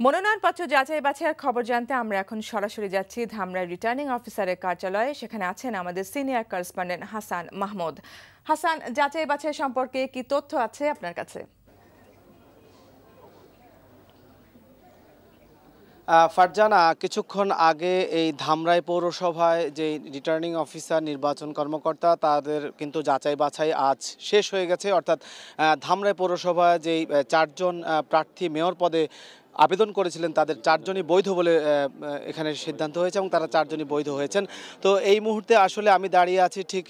মনোনয়নপত্র যাচাই বাছাইয়ের খবর জানতে আমরা এখন সরাসরি যাচ্ছি ধামরাই রিটার্নিং অফিসারের কার্যালয়ে। সেখানে আছেন আমাদের সিনিয়র করেসপন্ডেন্ট হাসান মাহমুদ। হাসান, যাচাই বাছাই সম্পর্কে কি তথ্য আছে আপনার কাছে? ফারজানা, কিছুক্ষণ আগে এই ধামরাই পৌরসভায় যে রিটার্নিং অফিসার নির্বাচন কর্মকর্তা তাদের কিন্তু যাচাই বাছাই আজ শেষ হয়ে গেছে। অর্থাৎ ধামরাই পৌরসভায় যেই চারজন প্রার্থী মেয়র পদে আবেদন করেছিলেন তাদের চারজনই বৈধ বলে এখানে সিদ্ধান্ত হয়েছে এবং তারা চারজনই বৈধ হয়েছেন। তো এই মুহূর্তে আসলে আমি দাঁড়িয়ে আছি ঠিক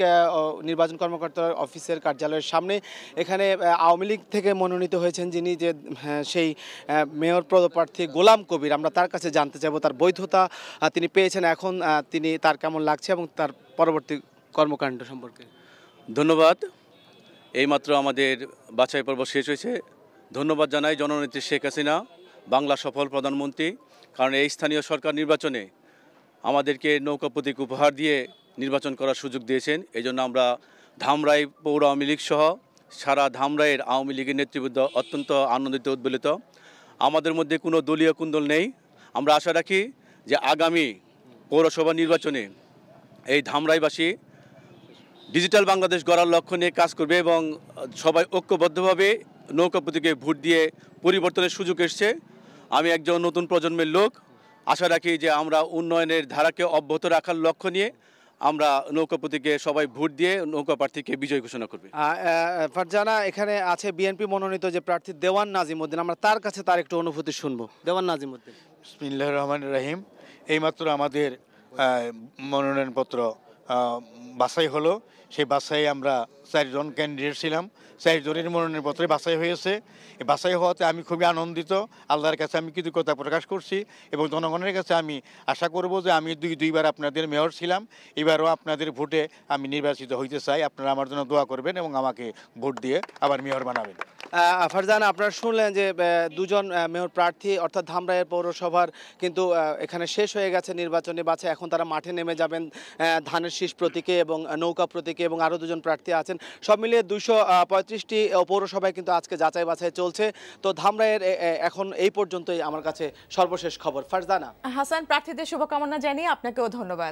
নির্বাচন কর্মকর্তার অফিসের কার্যালয়ের সামনে। এখানে আওয়ামী লীগ থেকে মনোনীত হয়েছেন যিনি, যে সেই মেয়র পদপ্রার্থী গোলাম কবির, আমরা তার কাছে জানতে চাইব তার বৈধতা তিনি পেয়েছেন, এখন তার কেমন লাগছে এবং তার পরবর্তী কর্মকাণ্ড সম্পর্কে। ধন্যবাদ। এইমাত্র আমাদের বাছাই পর্ব শেষ হয়েছে। ধন্যবাদ জানাই জননেত্রী শেখ হাসিনা, বাংলা সফল প্রধানমন্ত্রী, কারণ এই স্থানীয় সরকার নির্বাচনে আমাদেরকে নৌকা প্রতীক উপহার দিয়ে নির্বাচন করার সুযোগ দিয়েছেন। এই জন্য আমরা ধামরাই পৌর আওয়ামী লীগ সহ সারা ধামরাইয়ের আওয়ামী লীগের নেতৃবৃন্দ অত্যন্ত আনন্দিত উদ্বেলিত। আমাদের মধ্যে কোনো দলীয় কুন্দল নেই। আমরা আশা রাখি যে আগামী পৌরসভা নির্বাচনে এই ধামরাইবাসী ডিজিটাল বাংলাদেশ গড়ার লক্ষ্য নিয়ে কাজ করবে এবং সবাই ঐক্যবদ্ধভাবে নৌকা প্রতীকে ভোট দিয়ে পরিবর্তনের সুযোগ এসছে। আমি একজন নতুন প্রজন্মের লোক, আশা রাখি যে আমরা উন্নয়নের ধারাকে অব্যাহত রাখার লক্ষ্য নিয়ে আমরা নৌকা প্রতীকে সবাই ভোট দিয়ে নৌকা প্রার্থীকে বিজয় ঘোষণা করবে। ফারজানা, এখানে আছে বিএনপি মনোনীত যে প্রার্থী দেওয়ান নাজিমউদ্দিন, আমরা তার কাছে তার একটু অনুভূতি শুনবো। দেওয়ান নাজিমউদ্দিন। বিসমিল্লাহির রহমানির রহিম। এইমাত্র আমাদের মনোনয়নপত্র বাছাই হলো। সেই বাছাই আমরা 4 জন ক্যান্ডিডেট ছিলাম, 4 জনের মনোনয়নপত্রে বাছাই হয়েছে। এই বাছাই হওয়াতে আমি খুবই আনন্দিত। আল্লাহর কাছে আমি কৃতজ্ঞতা প্রকাশ করছি এবং জনগণের কাছে আমি আশা করব যে আমি দুইবার আপনাদের মেয়র ছিলাম, এবারও আপনাদের ভোটে আমি নির্বাচিত হইতে চাই। আপনারা আমার জন্য দোয়া করবেন এবং আমাকে ভোট দিয়ে আবার মেয়র বানাবেন। ফারজানা, আপনারা শুনলেন যে দুজন মেয়র প্রার্থী অর্থাৎ ধামরাইয়ের পৌরসভার কিন্তু এখানে শেষ হয়ে গেছে নির্বাচনী বাছাই। এখন তারা মাঠে নেমে যাবেন ধানের শীষ প্রতীকে এবং নৌকা প্রতীকে, এবং আরও দুজন প্রার্থী আছেন। সব মিলিয়ে 235টি পৌরসভায় কিন্তু আজকে যাচাই বাছাই চলছে। তো ধামরাইয়ের এখন এই পর্যন্তই আমার কাছে সর্বশেষ খবর। ফারজানা। হাসান, প্রার্থীদের শুভকামনা জানিয়ে আপনাকেও ধন্যবাদ।